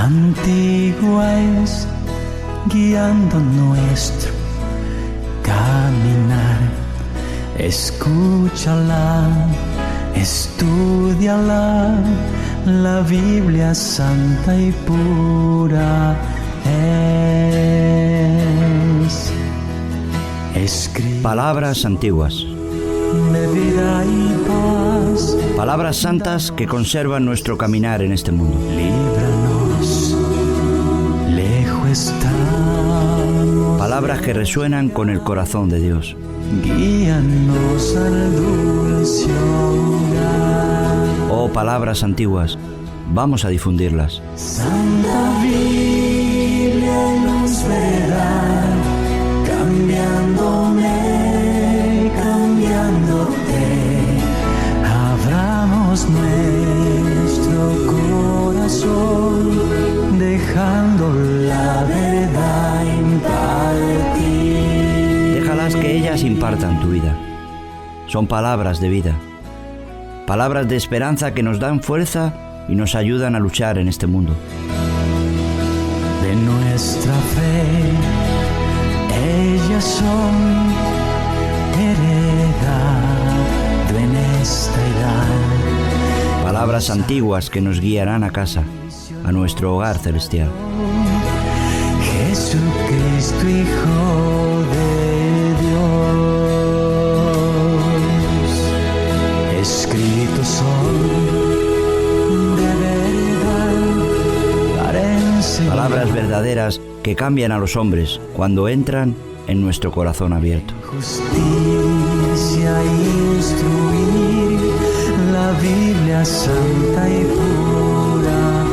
Antigua es guiando nuestro caminar. Escúchala, estúdiala, la Biblia santa y pura es. Palabras antiguas. De vida y paz. Palabras santas que conservan nuestro caminar en este mundo. Líbranos, lejos estamos. Palabras que resuenan con el corazón de Dios. Guíanos al dulce hogar. Oh, palabras antiguas, vamos a difundirlas. Santa Biblia, luz verdad, cambiándome, cambiándote, abramos nuestro corazón, dejando la verdad impartir. Déjalas que ellas impartan tu vida. Son palabras de vida, palabras de esperanza que nos dan fuerza y nos ayudan a luchar en este mundo. De nuestra fe, ellas son heredad en esta edad. Palabras antiguas que nos guiarán a casa, a nuestro hogar celestial. Jesucristo, Hijo de Dios, escritos son de verdad para enseñar. Palabras verdaderas que cambian a los hombres cuando entran en nuestro corazón abierto. Justicia instruir, la Biblia santa y pura.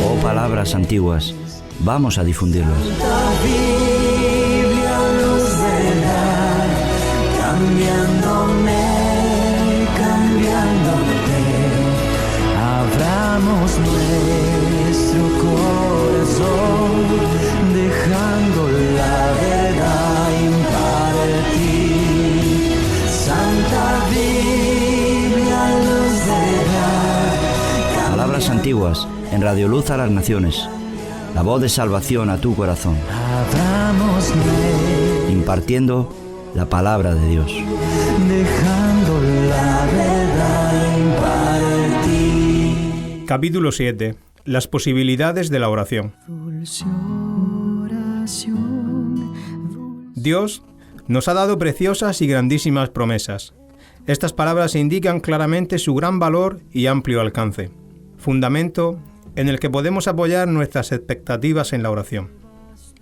Oh, palabras antiguas, vamos a difundirlas. La Biblia, luz verdad, cambiándome, cambiándote, abramos nuestro corazón, dejando la verdad impartir. Santa Biblia, luz verdad. Palabras antiguas en Radio Luz a las Naciones. La voz de salvación a tu corazón. Abramos impartiendo la palabra de Dios. dejando la verdad impartir. Capítulo 7. Las posibilidades de la oración. Dios nos ha dado preciosas y grandísimas promesas. Estas palabras indican claramente su gran valor y amplio alcance, fundamento en el que podemos apoyar nuestras expectativas en la oración.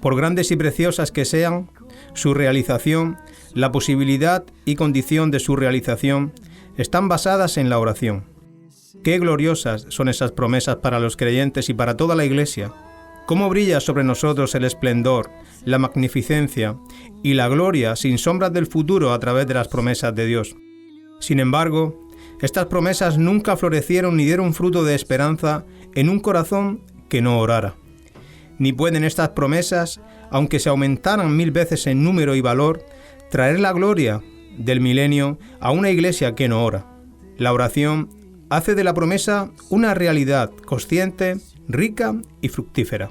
Por grandes y preciosas que sean, su realización, la posibilidad y condición de su realización están basadas en la oración. Qué gloriosas son esas promesas para los creyentes y para toda la Iglesia. Cómo brilla sobre nosotros el esplendor, la magnificencia y la gloria sin sombras del futuro a través de las promesas de Dios. Sin embargo, estas promesas nunca florecieron ni dieron fruto de esperanza en un corazón que no orara. Ni pueden estas promesas, aunque se aumentaran 1000 veces en número y valor, traer la gloria del milenio a una iglesia que no ora. La oración hace de la promesa una realidad consciente, rica y fructífera.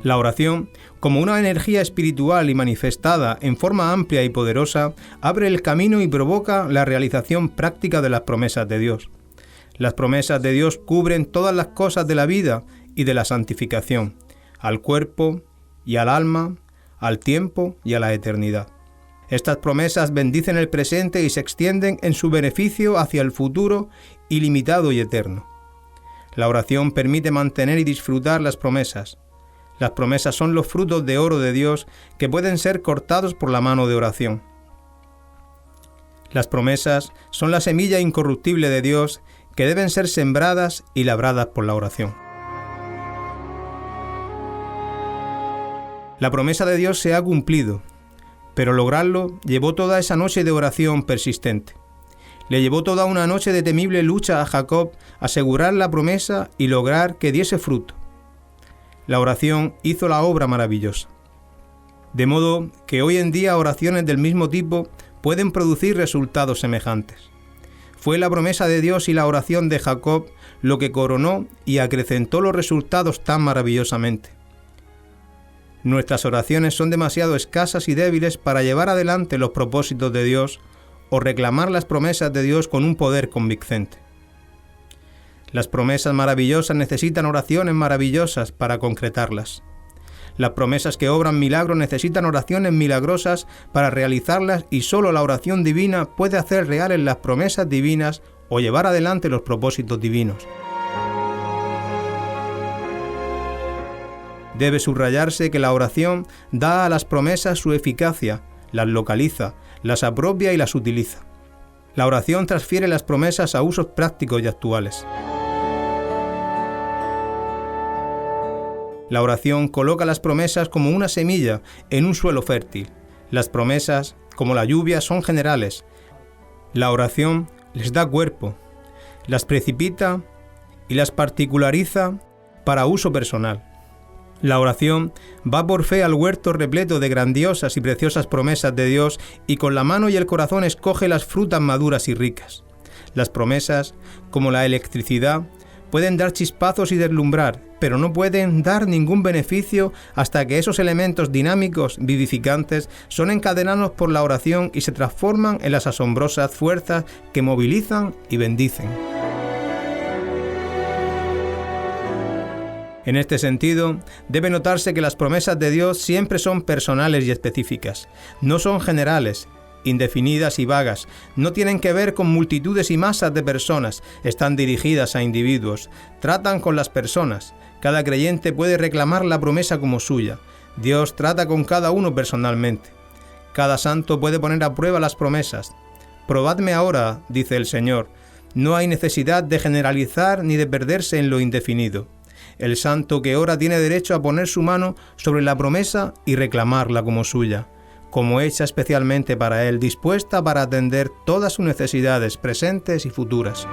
La oración, como una energía espiritual y manifestada en forma amplia y poderosa, abre el camino y provoca la realización práctica de las promesas de Dios. Las promesas de Dios cubren todas las cosas de la vida y de la santificación, al cuerpo y al alma, al tiempo y a la eternidad. Estas promesas bendicen el presente y se extienden en su beneficio hacia el futuro ilimitado y eterno. La oración permite mantener y disfrutar las promesas. Las promesas son los frutos de oro de Dios que pueden ser cortados por la mano de oración. Las promesas son la semilla incorruptible de Dios que deben ser sembradas y labradas por la oración. La promesa de Dios se ha cumplido, pero lograrlo llevó toda esa noche de oración persistente. Le llevó toda una noche de temible lucha a Jacob asegurar la promesa y lograr que diese fruto. La oración hizo la obra maravillosa. De modo que hoy en día oraciones del mismo tipo pueden producir resultados semejantes. Fue la promesa de Dios y la oración de Jacob lo que coronó y acrecentó los resultados tan maravillosamente. Nuestras oraciones son demasiado escasas y débiles para llevar adelante los propósitos de Dios o reclamar las promesas de Dios con un poder convincente. Las promesas maravillosas necesitan oraciones maravillosas para concretarlas. Las promesas que obran milagros necesitan oraciones milagrosas para realizarlas y solo la oración divina puede hacer reales las promesas divinas o llevar adelante los propósitos divinos. Debe subrayarse que la oración da a las promesas su eficacia, las localiza, las apropia y las utiliza. La oración transfiere las promesas a usos prácticos y actuales. La oración coloca las promesas como una semilla en un suelo fértil. Las promesas, como la lluvia, son generales. La oración les da cuerpo, las precipita y las particulariza para uso personal. La oración va por fe al huerto repleto de grandiosas y preciosas promesas de Dios y con la mano y el corazón escoge las frutas maduras y ricas. Las promesas, como la electricidad, pueden dar chispazos y deslumbrar, pero no pueden dar ningún beneficio hasta que esos elementos dinámicos, vivificantes, son encadenados por la oración y se transforman en las asombrosas fuerzas que movilizan y bendicen. En este sentido, debe notarse que las promesas de Dios siempre son personales y específicas, no son generales, indefinidas y vagas, no tienen que ver con multitudes y masas de personas, están dirigidas a individuos, tratan con las personas, cada creyente puede reclamar la promesa como suya, Dios trata con cada uno personalmente, cada santo puede poner a prueba las promesas. Probadme ahora, dice el Señor, no hay necesidad de generalizar ni de perderse en lo indefinido. El santo que ora tiene derecho a poner su mano sobre la promesa y reclamarla como suya, como hecha especialmente para él, dispuesta para atender todas sus necesidades presentes y futuras.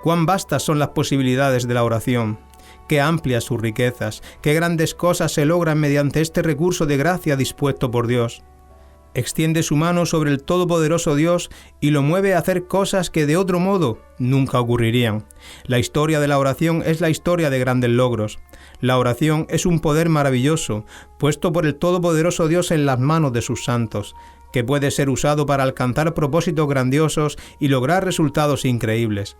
Cuán vastas son las posibilidades de la oración, qué amplias sus riquezas, qué grandes cosas se logran mediante este recurso de gracia dispuesto por Dios. Extiende su mano sobre el todopoderoso Dios y lo mueve a hacer cosas que de otro modo nunca ocurrirían. La historia de la oración es la historia de grandes logros. La oración es un poder maravilloso, puesto por el todopoderoso Dios en las manos de sus santos, que puede ser usado para alcanzar propósitos grandiosos y lograr resultados increíbles.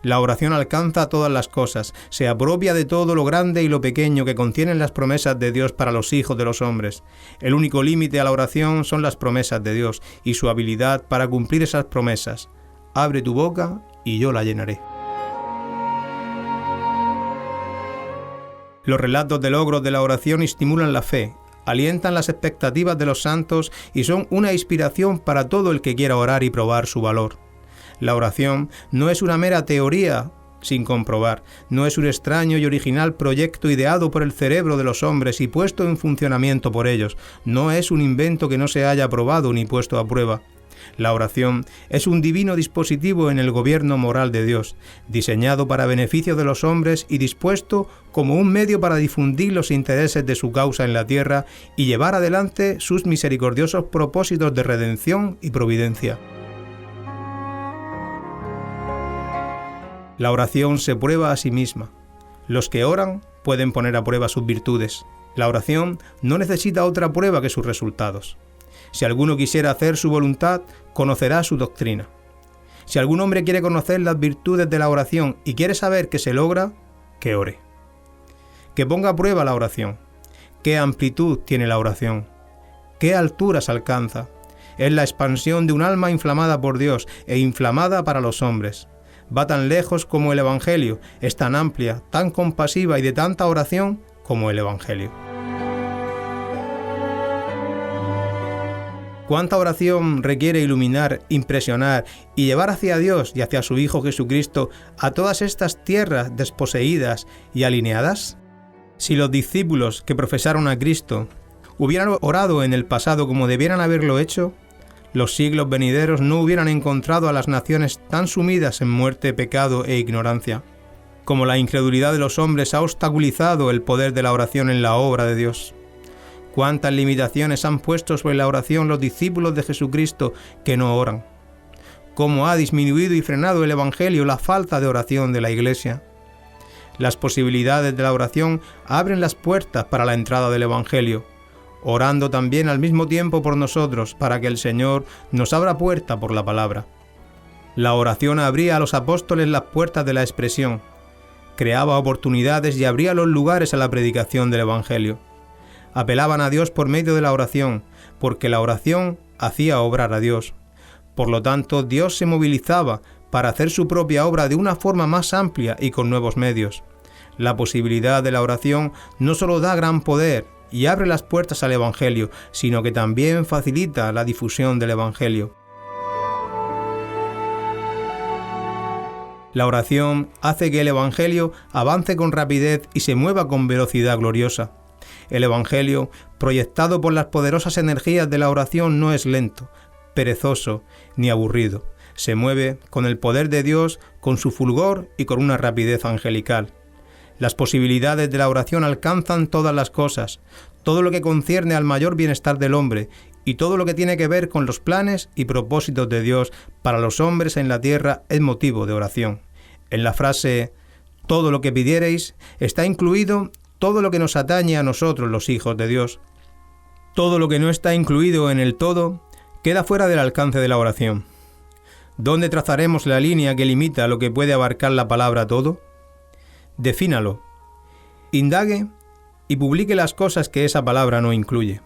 La oración alcanza todas las cosas, se apropia de todo lo grande y lo pequeño que contienen las promesas de Dios para los hijos de los hombres. El único límite a la oración son las promesas de Dios y su habilidad para cumplir esas promesas. Abre tu boca y yo la llenaré. Los relatos de logros de la oración estimulan la fe, alientan las expectativas de los santos y son una inspiración para todo el que quiera orar y probar su valor. La oración no es una mera teoría sin comprobar, no es un extraño y original proyecto ideado por el cerebro de los hombres y puesto en funcionamiento por ellos, no es un invento que no se haya probado ni puesto a prueba. La oración es un divino dispositivo en el gobierno moral de Dios, diseñado para beneficio de los hombres y dispuesto como un medio para difundir los intereses de su causa en la tierra y llevar adelante sus misericordiosos propósitos de redención y providencia. La oración se prueba a sí misma. Los que oran pueden poner a prueba sus virtudes. La oración no necesita otra prueba que sus resultados. Si alguno quisiera hacer su voluntad, conocerá su doctrina. Si algún hombre quiere conocer las virtudes de la oración y quiere saber qué se logra, que ore. Que ponga a prueba la oración. ¿Qué amplitud tiene la oración? ¿Qué alturas alcanza? Es la expansión de un alma inflamada por Dios e inflamada para los hombres. Va tan lejos como el Evangelio, es tan amplia, tan compasiva y de tanta oración como el Evangelio. ¿Cuánta oración requiere iluminar, impresionar y llevar hacia Dios y hacia su Hijo Jesucristo a todas estas tierras desposeídas y alineadas? Si los discípulos que profesaron a Cristo hubieran orado en el pasado como debieran haberlo hecho, los siglos venideros no hubieran encontrado a las naciones tan sumidas en muerte, pecado e ignorancia. Como la incredulidad de los hombres ha obstaculizado el poder de la oración en la obra de Dios. cuántas limitaciones han puesto sobre la oración los discípulos de Jesucristo que no oran. Cómo ha disminuido y frenado el Evangelio la falta de oración de la Iglesia. Las posibilidades de la oración abren las puertas para la entrada del Evangelio, orando también al mismo tiempo por nosotros para que el Señor nos abra puerta por la palabra. La oración abría a los apóstoles las puertas de la expresión, creaba oportunidades y abría los lugares a la predicación del Evangelio. Apelaban a Dios por medio de la oración, porque la oración hacía obrar a Dios. Por lo tanto, Dios se movilizaba para hacer su propia obra de una forma más amplia y con nuevos medios. La posibilidad de la oración no solo da gran poder y abre las puertas al Evangelio, sino que también facilita la difusión del Evangelio. La oración hace que el Evangelio avance con rapidez y se mueva con velocidad gloriosa. El Evangelio, proyectado por las poderosas energías de la oración, no es lento, perezoso ni aburrido. Se mueve con el poder de Dios, con su fulgor y con una rapidez angelical. Las posibilidades de la oración alcanzan todas las cosas, todo lo que concierne al mayor bienestar del hombre y todo lo que tiene que ver con los planes y propósitos de Dios para los hombres en la tierra es motivo de oración. En la frase «todo lo que pidiereis» está incluido todo lo que nos atañe a nosotros los hijos de Dios. Todo lo que no está incluido en el todo queda fuera del alcance de la oración. ¿Dónde trazaremos la línea que limita lo que puede abarcar la palabra todo? Defínalo, indague y publique las cosas que esa palabra no incluye.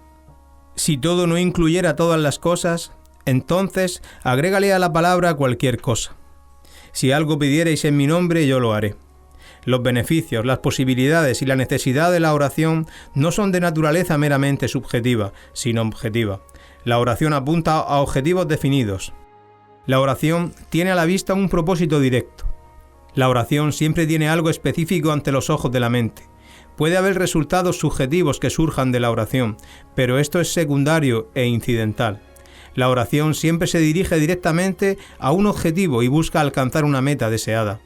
Si todo no incluyera todas las cosas, entonces agrégale a la palabra cualquier cosa. Si algo pidierais en mi nombre, yo lo haré. Los beneficios, las posibilidades y la necesidad de la oración no son de naturaleza meramente subjetiva, sino objetiva. La oración apunta a objetivos definidos. La oración tiene a la vista un propósito directo. La oración siempre tiene algo específico ante los ojos de la mente. Puede haber resultados subjetivos que surjan de la oración, pero esto es secundario e incidental. La oración siempre se dirige directamente a un objetivo y busca alcanzar una meta deseada.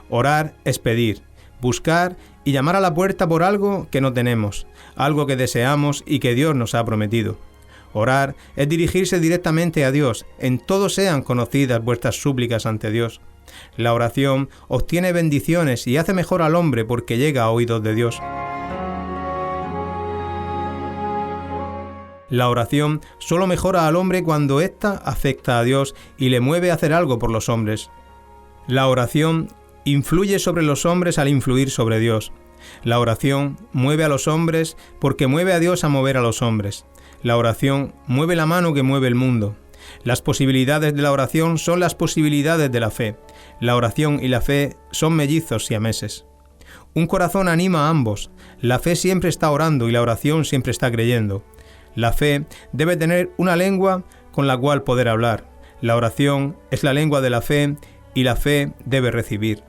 Orar es pedir, buscar y llamar a la puerta por algo que no tenemos, algo que deseamos y que Dios nos ha prometido. Orar es dirigirse directamente a Dios, en todo sean conocidas vuestras súplicas ante Dios. La oración obtiene bendiciones y hace mejor al hombre porque llega a oídos de Dios. La oración solo mejora al hombre cuando ésta afecta a Dios y le mueve a hacer algo por los hombres. La oración influye sobre los hombres al influir sobre Dios. La oración mueve a los hombres porque mueve a Dios a mover a los hombres. La oración mueve la mano que mueve el mundo. Las posibilidades de la oración son las posibilidades de la fe. La oración y la fe son mellizos siameses. Un corazón anima a ambos. La fe siempre está orando y la oración siempre está creyendo. La fe debe tener una lengua con la cual poder hablar. La oración es la lengua de la fe y la fe debe recibir.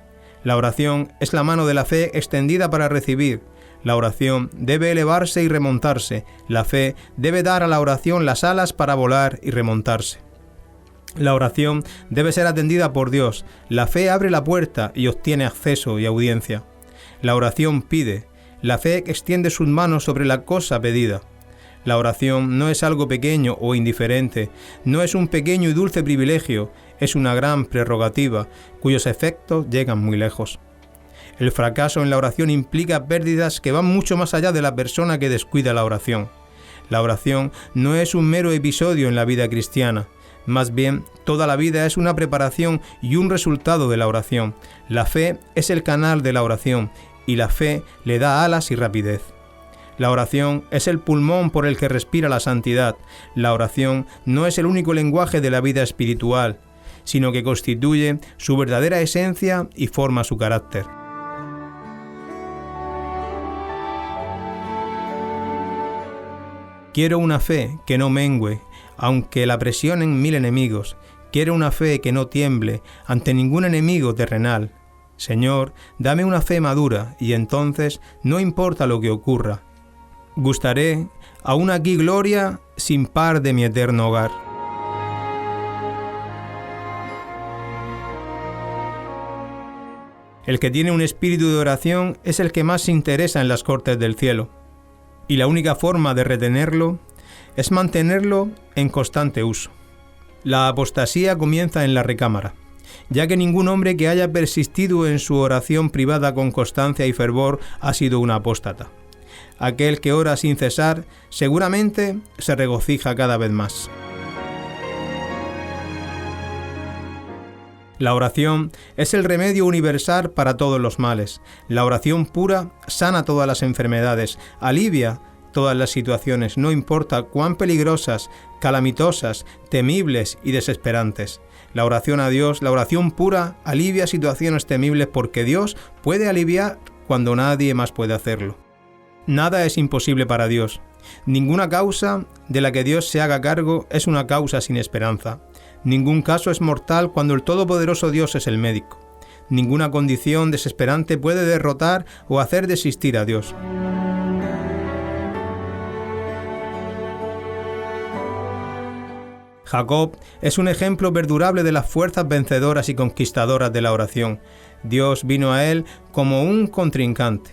La oración es la mano de la fe extendida para recibir. La oración debe elevarse y remontarse. La fe debe dar a la oración las alas para volar y remontarse. La oración debe ser atendida por Dios. La fe abre la puerta y obtiene acceso y audiencia. La oración pide. La fe extiende sus manos sobre la cosa pedida. La oración no es algo pequeño o indiferente, no es un pequeño y dulce privilegio, es una gran prerrogativa, cuyos efectos llegan muy lejos. El fracaso en la oración implica pérdidas que van mucho más allá de la persona que descuida la oración. La oración no es un mero episodio en la vida cristiana, más bien toda la vida es una preparación y un resultado de la oración. La fe es el canal de la oración y la fe le da alas y rapidez. La oración es el pulmón por el que respira la santidad. La oración no es el único lenguaje de la vida espiritual, sino que constituye su verdadera esencia y forma su carácter. Quiero una fe que no mengüe, aunque la presionen 1000 enemigos. Quiero una fe que no tiemble ante ningún enemigo terrenal. Señor, dame una fe madura, y entonces no importa lo que ocurra. Gustaré aún aquí gloria sin par de mi eterno hogar. El que tiene un espíritu de oración es el que más se interesa en las cortes del cielo. y la única forma de retenerlo es mantenerlo en constante uso. La apostasía comienza en la recámara, ya que ningún hombre que haya persistido en su oración privada con constancia y fervor ha sido un apóstata. Aquel que ora sin cesar seguramente se regocija cada vez más. La oración es el remedio universal para todos los males. La oración pura sana todas las enfermedades, alivia todas las situaciones, no importa cuán peligrosas, calamitosas, temibles y desesperantes. La oración a Dios, la oración pura, alivia situaciones temibles porque Dios puede aliviar cuando nadie más puede hacerlo. Nada es imposible para Dios. Ninguna causa de la que Dios se haga cargo es una causa sin esperanza. Ningún caso es mortal cuando el todopoderoso Dios es el médico. Ninguna condición desesperante puede derrotar o hacer desistir a Dios. Jacob es un ejemplo perdurable de las fuerzas vencedoras y conquistadoras de la oración. Dios vino a él como un contrincante.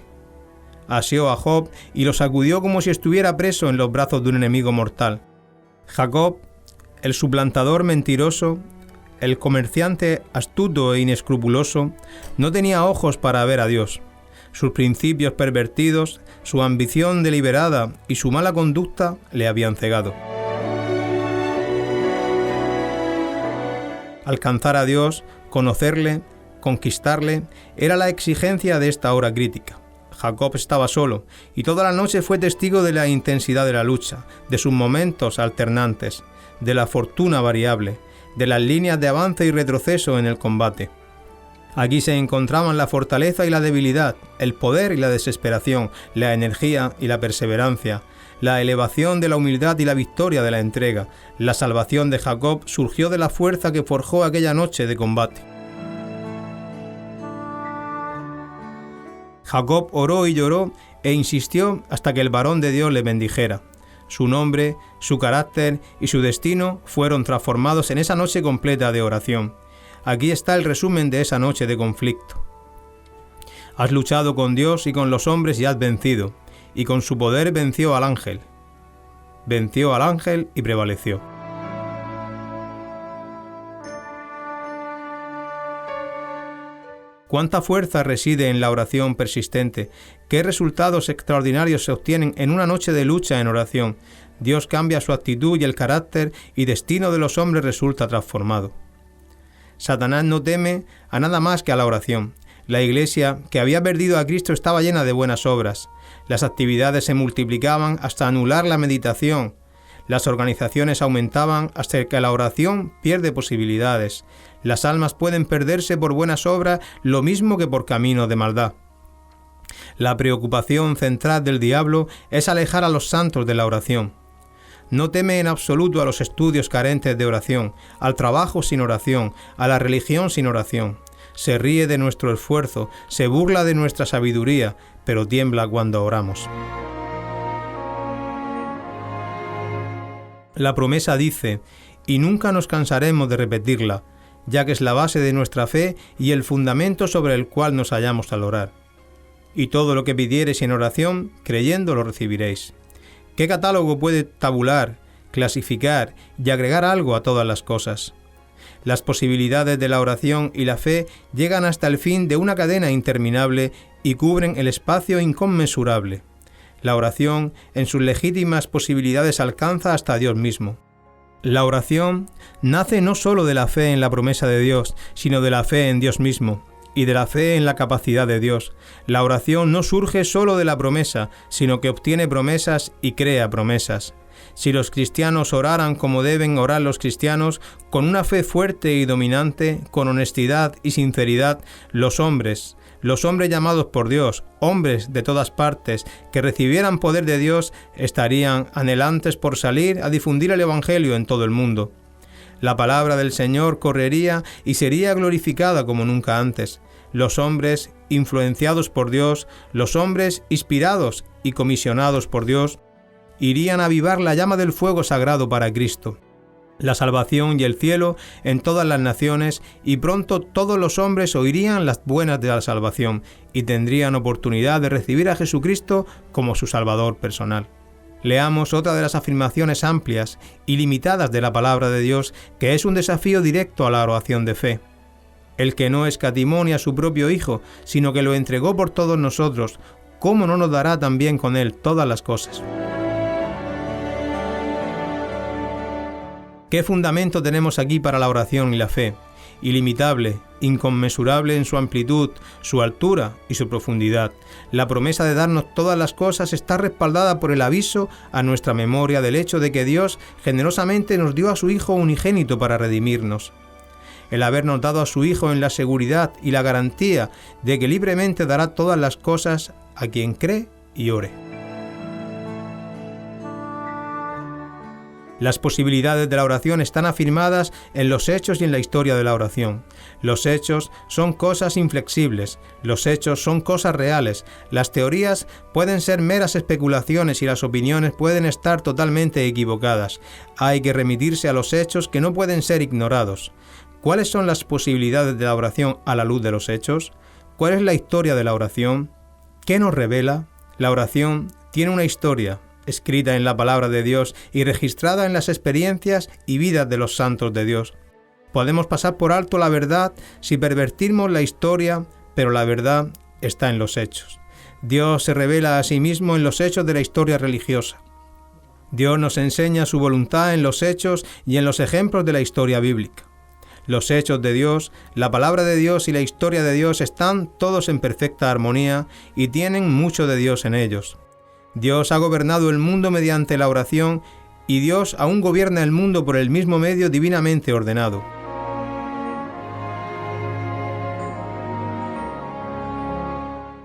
Asió a Job y lo sacudió como si estuviera preso en los brazos de un enemigo mortal. Jacob, el suplantador mentiroso, el comerciante astuto e inescrupuloso, no tenía ojos para ver a Dios. Sus principios pervertidos, su ambición deliberada y su mala conducta le habían cegado. Alcanzar a Dios, conocerle, conquistarle, era la exigencia de esta hora crítica. Jacob estaba solo, y toda la noche fue testigo de la intensidad de la lucha, de sus momentos alternantes, de la fortuna variable, de las líneas de avance y retroceso en el combate. Aquí se encontraban la fortaleza y la debilidad, el poder y la desesperación, la energía y la perseverancia, la elevación de la humildad y la victoria de la entrega. La salvación de Jacob surgió de la fuerza que forjó aquella noche de combate. Jacob oró y lloró e insistió hasta que el varón de Dios le bendijera. Su nombre, su carácter y su destino fueron transformados en esa noche completa de oración. Aquí está el resumen de esa noche de conflicto. Has luchado con Dios y con los hombres y has vencido, y con su poder venció al ángel. Venció al ángel y prevaleció. ¿Cuánta fuerza reside en la oración persistente? ¿Qué resultados extraordinarios se obtienen en una noche de lucha en oración? Dios cambia su actitud y el carácter y destino de los hombres resulta transformado. Satanás no teme a nada más que a la oración. La iglesia, que había perdido a Cristo, estaba llena de buenas obras. Las actividades se multiplicaban hasta anular la meditación. Las organizaciones aumentaban hasta que la oración pierde posibilidades. Las almas pueden perderse por buenas obras lo mismo que por caminos de maldad. La preocupación central del diablo es alejar a los santos de la oración. No teme en absoluto a los estudios carentes de oración, al trabajo sin oración, a la religión sin oración. Se ríe de nuestro esfuerzo, se burla de nuestra sabiduría, pero tiembla cuando oramos. La promesa dice, y nunca nos cansaremos de repetirla, ya que es la base de nuestra fe y el fundamento sobre el cual nos hallamos al orar. Y todo lo que pidiereis en oración, creyendo lo recibiréis. ¿Qué catálogo puede tabular, clasificar y agregar algo a todas las cosas? Las posibilidades de la oración y la fe llegan hasta el fin de una cadena interminable y cubren el espacio inconmensurable. La oración, en sus legítimas posibilidades, alcanza hasta Dios mismo. La oración nace no solo de la fe en la promesa de Dios, sino de la fe en Dios mismo y de la fe en la capacidad de Dios. La oración no surge solo de la promesa, sino que obtiene promesas y crea promesas. Si los cristianos oraran como deben orar los cristianos, con una fe fuerte y dominante, con honestidad y sinceridad, los hombres llamados por Dios, hombres de todas partes, que recibieran poder de Dios, estarían anhelantes por salir a difundir el Evangelio en todo el mundo. La palabra del Señor correría y sería glorificada como nunca antes. Los hombres influenciados por Dios, los hombres inspirados y comisionados por Dios, irían a avivar la llama del fuego sagrado para Cristo. la salvación y el cielo en todas las naciones, y pronto todos los hombres oirían las buenas de la salvación y tendrían oportunidad de recibir a Jesucristo como su Salvador personal. Leamos otra de las afirmaciones amplias y limitadas de la palabra de Dios, que es un desafío directo a la oración de fe. El que no escatimó ni a su propio Hijo, sino que lo entregó por todos nosotros, ¿cómo no nos dará también con Él todas las cosas? ¿Qué fundamento tenemos aquí para la oración y la fe? Ilimitable, inconmensurable en su amplitud, su altura y su profundidad. La promesa de darnos todas las cosas está respaldada por el aviso a nuestra memoria del hecho de que Dios generosamente nos dio a su Hijo unigénito para redimirnos. El habernos dado a su Hijo en la seguridad y la garantía de que libremente dará todas las cosas a quien cree y ore. Las posibilidades de la oración están afirmadas en los hechos y en la historia de la oración. Los hechos son cosas inflexibles, los hechos son cosas reales, las teorías pueden ser meras especulaciones y las opiniones pueden estar totalmente equivocadas. Hay que remitirse a los hechos que no pueden ser ignorados. ¿Cuáles son las posibilidades de la oración a la luz de los hechos? ¿Cuál es la historia de la oración? ¿Qué nos revela? La oración tiene una historia, escrita en la palabra de Dios y registrada en las experiencias y vidas de los santos de Dios. Podemos pasar por alto la verdad si pervertimos la historia, pero la verdad está en los hechos. Dios se revela a sí mismo en los hechos de la historia religiosa. Dios nos enseña su voluntad en los hechos y en los ejemplos de la historia bíblica. Los hechos de Dios, la palabra de Dios y la historia de Dios están todos en perfecta armonía y tienen mucho de Dios en ellos. Dios ha gobernado el mundo mediante la oración y Dios aún gobierna el mundo por el mismo medio divinamente ordenado.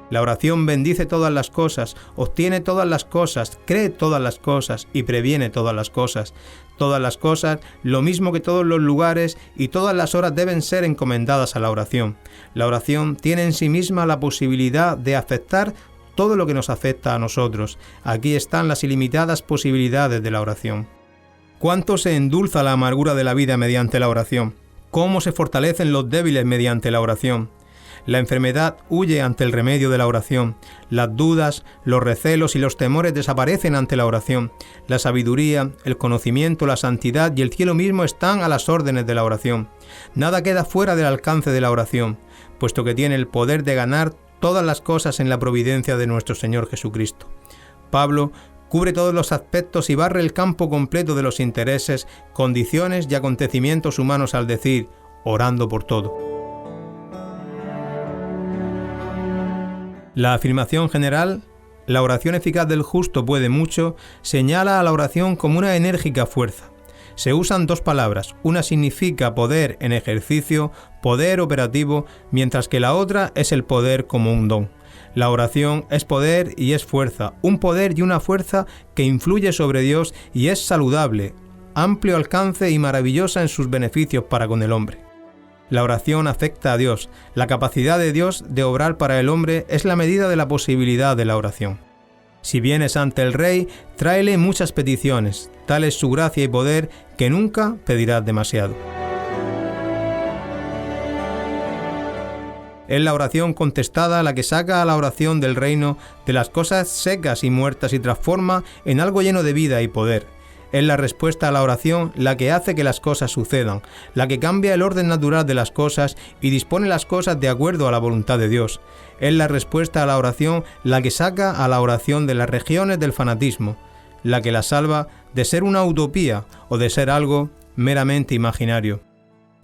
La oración bendice todas las cosas, obtiene todas las cosas, cree todas las cosas y previene todas las cosas. Todas las cosas, lo mismo que todos los lugares y todas las horas deben ser encomendadas a la oración. La oración tiene en sí misma la posibilidad de afectar todo lo que nos afecta a nosotros. Aquí están las ilimitadas posibilidades de la oración. ¿Cuánto se endulza la amargura de la vida mediante la oración? ¿Cómo se fortalecen los débiles mediante la oración? La enfermedad huye ante el remedio de la oración. Las dudas, los recelos y los temores desaparecen ante la oración. La sabiduría, el conocimiento, la santidad y el cielo mismo están a las órdenes de la oración. Nada queda fuera del alcance de la oración, puesto que tiene el poder de ganar todas las cosas en la providencia de nuestro Señor Jesucristo. Pablo cubre todos los aspectos y barre el campo completo de los intereses, condiciones y acontecimientos humanos al decir, orando por todo. La afirmación general, la oración eficaz del justo puede mucho, señala a la oración como una enérgica fuerza. Se usan dos palabras, una significa poder en ejercicio, poder operativo, mientras que la otra es el poder como un don. La oración es poder y es fuerza, un poder y una fuerza que influye sobre Dios y es saludable, amplio alcance y maravillosa en sus beneficios para con el hombre. La oración afecta a Dios, la capacidad de Dios de obrar para el hombre es la medida de la posibilidad de la oración. Si vienes ante el Rey, tráele muchas peticiones, tal es su gracia y poder que nunca pedirás demasiado. Es la oración contestada la que saca a la oración del reino de las cosas secas y muertas y transforma en algo lleno de vida y poder. Es la respuesta a la oración la que hace que las cosas sucedan, la que cambia el orden natural de las cosas y dispone las cosas de acuerdo a la voluntad de Dios. Es la respuesta a la oración la que saca a la oración de las regiones del fanatismo, la que la salva de ser una utopía o de ser algo meramente imaginario.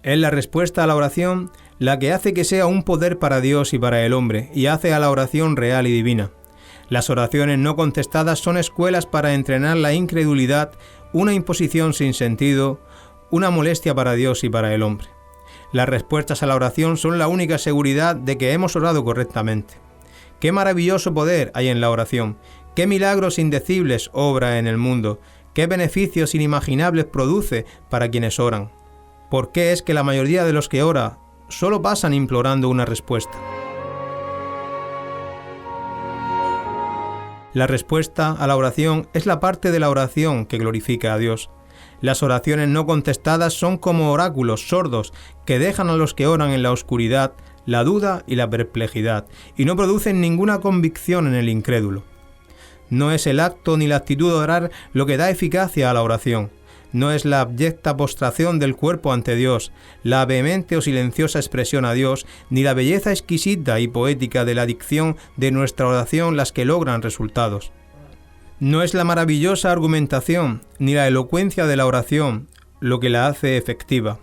Es la respuesta a la oración la que hace que sea un poder para Dios y para el hombre y hace a la oración real y divina. Las oraciones no contestadas son escuelas para entrenar la incredulidad, una imposición sin sentido, una molestia para Dios y para el hombre. Las respuestas a la oración son la única seguridad de que hemos orado correctamente. ¡Qué maravilloso poder hay en la oración! ¡Qué milagros indecibles obra en el mundo! ¡Qué beneficios inimaginables produce para quienes oran! ¿Por qué es que la mayoría de los que ora solo pasan implorando una respuesta? La respuesta a la oración es la parte de la oración que glorifica a Dios. Las oraciones no contestadas son como oráculos sordos que dejan a los que oran en la oscuridad la duda y la perplejidad, y no producen ninguna convicción en el incrédulo. No es el acto ni la actitud de orar lo que da eficacia a la oración. No es la abyecta postración del cuerpo ante Dios, la vehemente o silenciosa expresión a Dios, ni la belleza exquisita y poética de la dicción de nuestra oración las que logran resultados. No es la maravillosa argumentación, ni la elocuencia de la oración lo que la hace efectiva.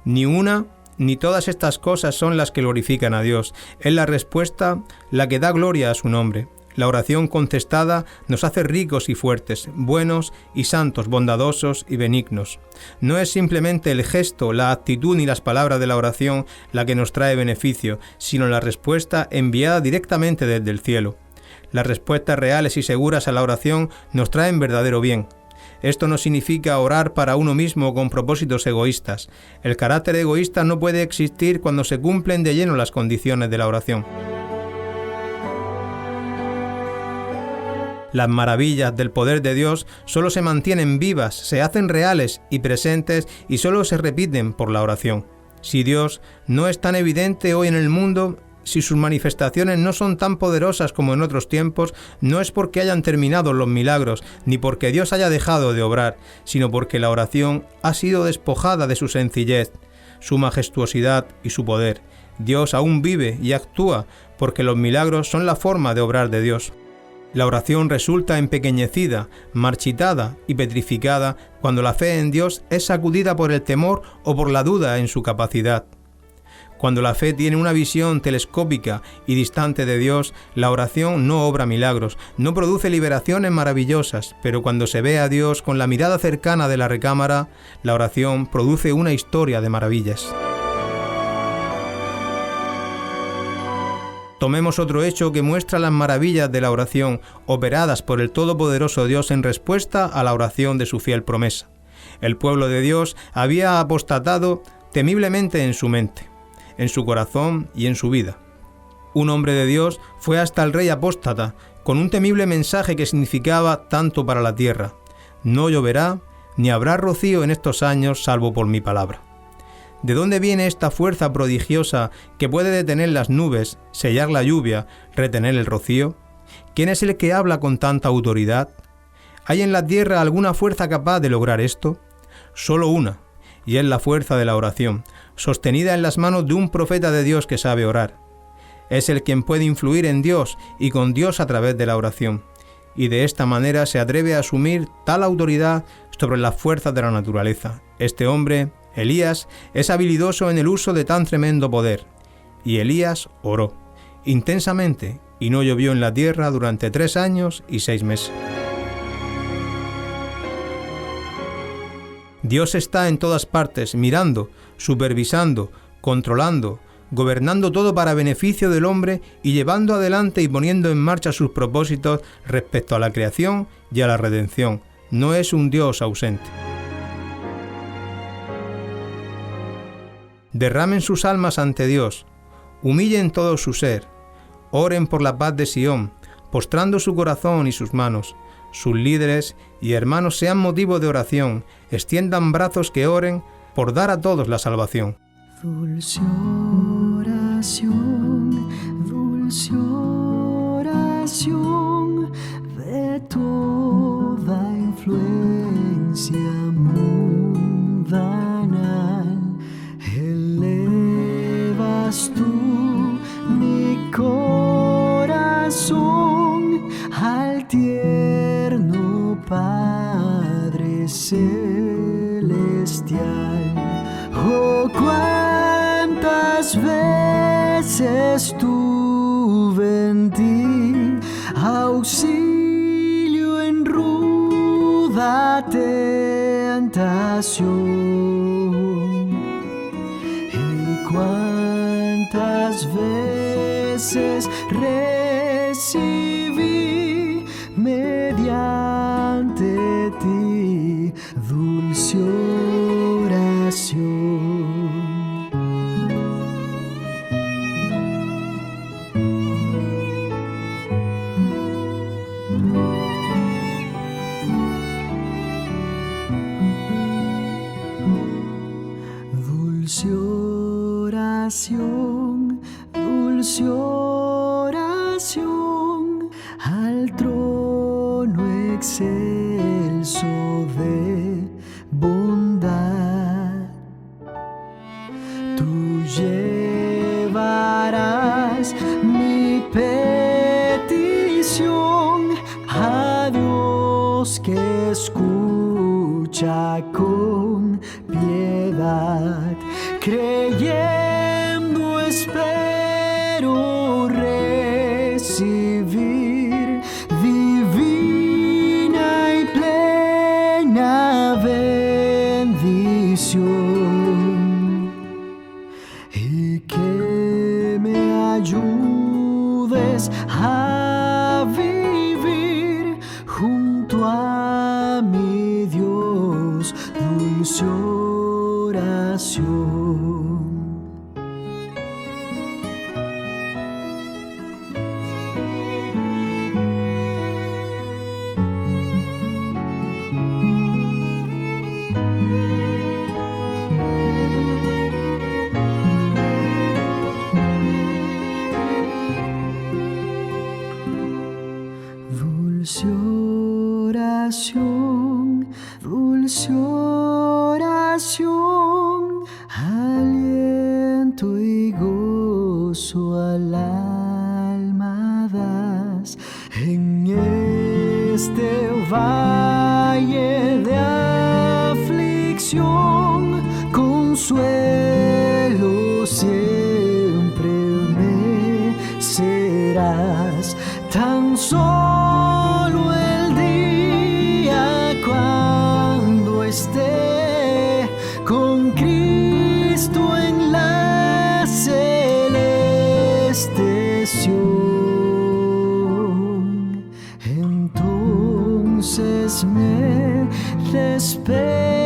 Ni una ni todas estas cosas son las que glorifican a Dios. Es la respuesta la que da gloria a su nombre. La oración contestada nos hace ricos y fuertes, buenos y santos, bondadosos y benignos. No es simplemente el gesto, la actitud ni las palabras de la oración la que nos trae beneficio, sino la respuesta enviada directamente desde el cielo. Las respuestas reales y seguras a la oración nos traen verdadero bien. Esto no significa orar para uno mismo con propósitos egoístas. El carácter egoísta no puede existir cuando se cumplen de lleno las condiciones de la oración. Las maravillas del poder de Dios solo se mantienen vivas, se hacen reales y presentes y solo se repiten por la oración. Si Dios no es tan evidente hoy en el mundo, si sus manifestaciones no son tan poderosas como en otros tiempos, no es porque hayan terminado los milagros, ni porque Dios haya dejado de obrar, sino porque la oración ha sido despojada de su sencillez, su majestuosidad y su poder. Dios aún vive y actúa, porque los milagros son la forma de obrar de Dios. La oración resulta empequeñecida, marchitada y petrificada cuando la fe en Dios es sacudida por el temor o por la duda en su capacidad. Cuando la fe tiene una visión telescópica y distante de Dios, la oración no obra milagros, no produce liberaciones maravillosas, pero cuando se ve a Dios con la mirada cercana de la recámara, la oración produce una historia de maravillas. Tomemos otro hecho que muestra las maravillas de la oración operadas por el Todopoderoso Dios en respuesta a la oración de su fiel promesa. El pueblo de Dios había apostatado temiblemente en su mente, en su corazón y en su vida. Un hombre de Dios fue hasta el rey apóstata con un temible mensaje que significaba tanto para la tierra: no lloverá ni habrá rocío en estos años salvo por mi palabra. ¿De dónde viene esta fuerza prodigiosa que puede detener las nubes, sellar la lluvia, retener el rocío? ¿Quién es el que habla con tanta autoridad? ¿Hay en la tierra alguna fuerza capaz de lograr esto? Solo una, y es la fuerza de la oración, sostenida en las manos de un profeta de Dios que sabe orar. Es el quien puede influir en Dios y con Dios a través de la oración, y de esta manera se atreve a asumir tal autoridad sobre las fuerzas de la naturaleza. Este hombre, Elías, es habilidoso en el uso de tan tremendo poder, y Elías oró intensamente y no llovió en la tierra durante 3 años y 6 meses. Dios está en todas partes, mirando, supervisando, controlando, gobernando todo para beneficio del hombre y llevando adelante y poniendo en marcha sus propósitos respecto a la creación y a la redención. No es un Dios ausente. Derramen sus almas ante Dios, humillen todo su ser, oren por la paz de Sión, postrando su corazón y sus manos. Sus líderes y hermanos sean motivo de oración, extiendan brazos que oren por dar a todos la salvación. Dulce oración de toda influencia mundanal, elevas tú mi corazón al tierno Padre celestial. Oh, cuántas veces tuve en ti auxilio en ruda tentación, y cuántas veces recibí mediante ti dulce oración. dulce oración, al trono excelso de bondad. Tú llevarás mi petición a Dios que escucha con piedad. Creyendo espero recibir divina y plena bendición, y que me ayudes a vivir junto a mi Dios. Dulce oración. Dulce oración, dulce oración, aliento y gozo al alma das. En este valle de aflicción, consuelo siempre me serás. Tan solo el día cuando esté con Cristo en la celeste Sión, entonces me despertaré